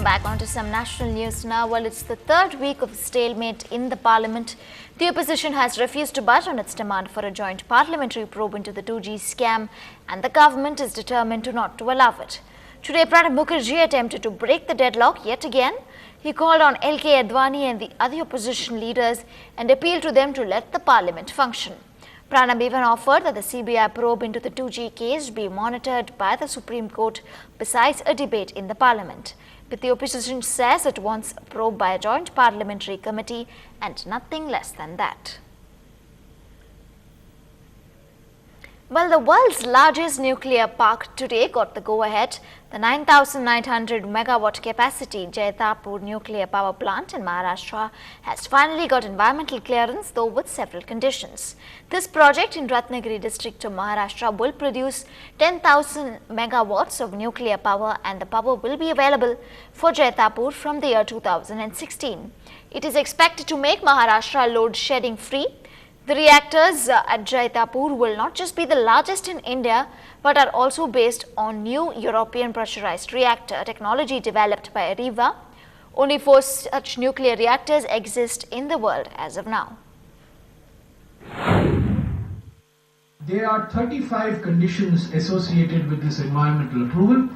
back onto some national news now. Well, it's the third week of stalemate in the parliament. The opposition has refused to budge on its demand for a joint parliamentary probe into the 2G scam, and the government is determined not to allow it. Today, Pranab Mukherjee attempted to break the deadlock yet again. He called on LK Advani and the other opposition leaders and appealed to them to let the parliament function. Pranab even offered that the CBI probe into the 2G case be monitored by the Supreme Court besides a debate in the parliament. But the opposition says it wants a probe by a joint parliamentary committee and nothing less than that. Well, the world's largest nuclear park today got the go-ahead. The 9,900 megawatt capacity Jaitapur nuclear power plant in Maharashtra has finally got environmental clearance, though with several conditions. This project in Ratnagiri district of Maharashtra will produce 10,000 megawatts of nuclear power, and the power will be available for Jaitapur from the year 2016. It is expected to make Maharashtra load shedding free. The reactors at Jaitapur will not just be the largest in India, but are also based on new European pressurized reactor technology developed by Areva. Only 4 such nuclear reactors exist in the world as of now. There are 35 conditions associated with this environmental approval.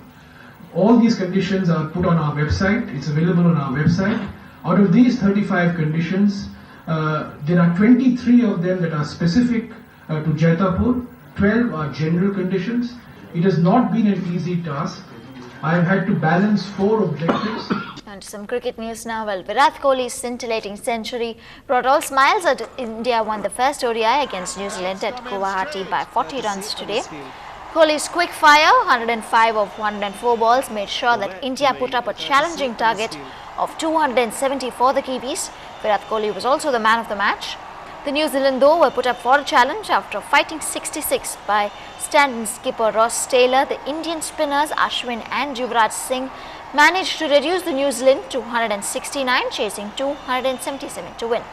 All these conditions are put on our website. It's available on our website. Out of these 35 conditions, there are 23 of them that are specific to Jaitapur, 12 are general conditions. It has not been an easy task. I have had to balance 4 objectives. And some cricket news now. Well, Virat Kohli's scintillating century brought all smiles as India won the first ODI against New Zealand at Guwahati by 40 runs today. Kohli's quick fire, 105 of 104 balls, made sure that India put up a challenging target of 270 for the Kiwis. Virat Kohli was also the man of the match. The New Zealand, though, were put up for a challenge after fighting 66 by stand-in skipper Ross Taylor. The Indian spinners Ashwin and Yuvraj Singh managed to reduce the New Zealand to 169, chasing 277 to win.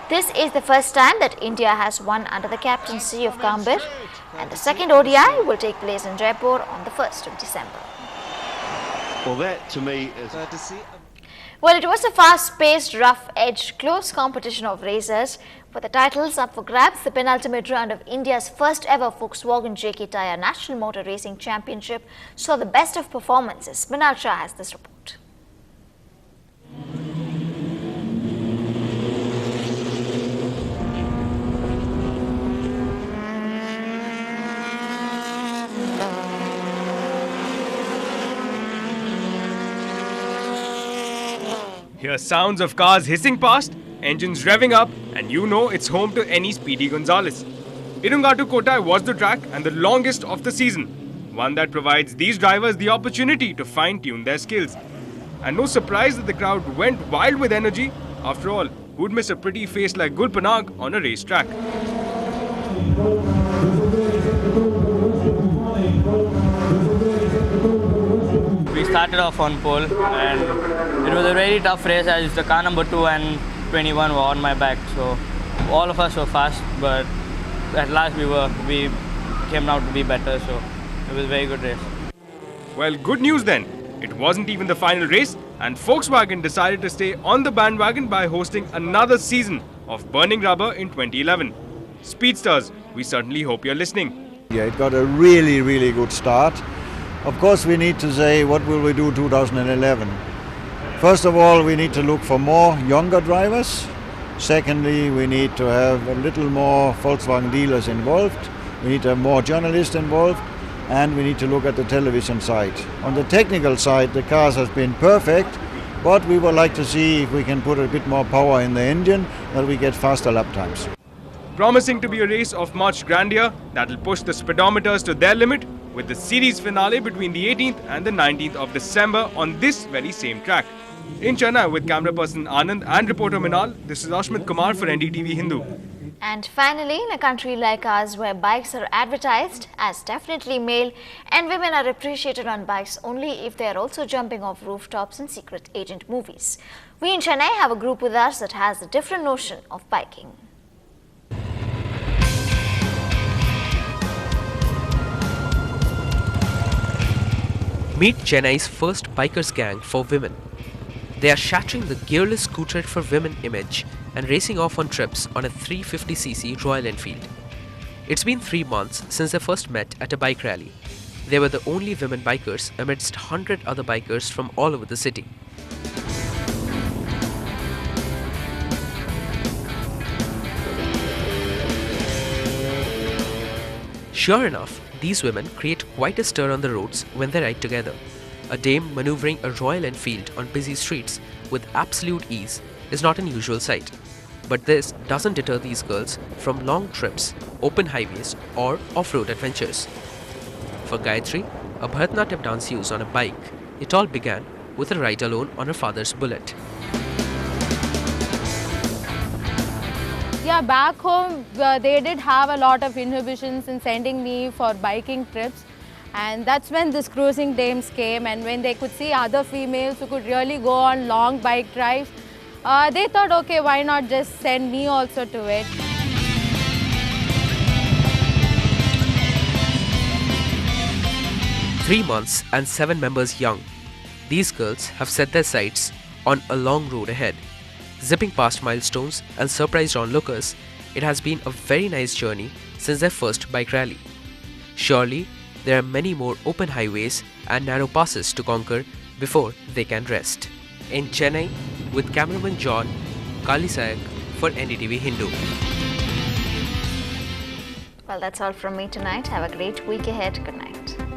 This is the first time that India has won under the captaincy of Gambhir, and the second ODI will take place in Jaipur on the 1st of December. Well, that to me is... Well, it was a fast-paced, rough-edged, close competition of racers. For the titles up for grabs, the penultimate round of India's first-ever Volkswagen JK Tyre National Motor Racing Championship saw the best of performances. Minal Shah has this report. Hear sounds of cars hissing past, engines revving up, and you know it's home to any Speedy Gonzalez. Irungatu Kotai was the track and the longest of the season, one that provides these drivers the opportunity to fine-tune their skills. And no surprise that the crowd went wild with energy. After all, who'd miss a pretty face like Gul Panag on a racetrack? We started off on pole and it was a very tough race as the car number 2 and 21 were on my back, so all of us were fast, but at last we came out to be better, so it was a very good race. Well, good news then. It wasn't even the final race, and Volkswagen decided to stay on the bandwagon by hosting another season of Burning Rubber in 2011. Speedsters, we certainly hope you're listening. Yeah, it got a really, really good start. Of course, we need to say, what will we do 2011? First of all, we need to look for more younger drivers. Secondly, we need to have a little more Volkswagen dealers involved. We need to have more journalists involved. And we need to look at the television side. On the technical side, the cars have been perfect, but we would like to see if we can put a bit more power in the engine, that we get faster lap times. Promising to be a race of much grandeur that'll push the speedometers to their limit, with the series finale between the 18th and the 19th of December on this very same track. In Chennai, with camera person Anand and reporter Minal, this is Ashmit Kumar for NDTV Hindu. And finally, in a country like ours where bikes are advertised as definitely male and women are appreciated on bikes only if they are also jumping off rooftops in secret agent movies, we in Chennai have a group with us that has a different notion of biking. Meet Chennai's first bikers gang for women. They are shattering the gearless scooter for women image and racing off on trips on a 350cc Royal Enfield. It's been 3 months since they first met at a bike rally. They were the only women bikers amidst 100 other bikers from all over the city. Sure enough, these women create quite a stir on the roads when they ride together. A dame maneuvering a Royal Enfield on busy streets with absolute ease is not an usual sight. But this doesn't deter these girls from long trips, open highways or off-road adventures. For Gayatri, a Bharatanatyam dance use on a bike, it all began with a ride alone on her father's bullet. Yeah, back home they did have a lot of inhibitions in sending me for biking trips, and that's when these cruising dames came, and when they could see other females who could really go on long bike drives, they thought, okay, why not just send me also to it. "3 months and 7 members young, these girls have set their sights on a long road ahead. Zipping past milestones and surprised onlookers, it has been a very nice journey since their first bike rally. Surely, there are many more open highways and narrow passes to conquer before they can rest." In Chennai, with cameraman John Kalisayak for NDTV Hindu. Well, that's all from me tonight. Have a great week ahead. Good night.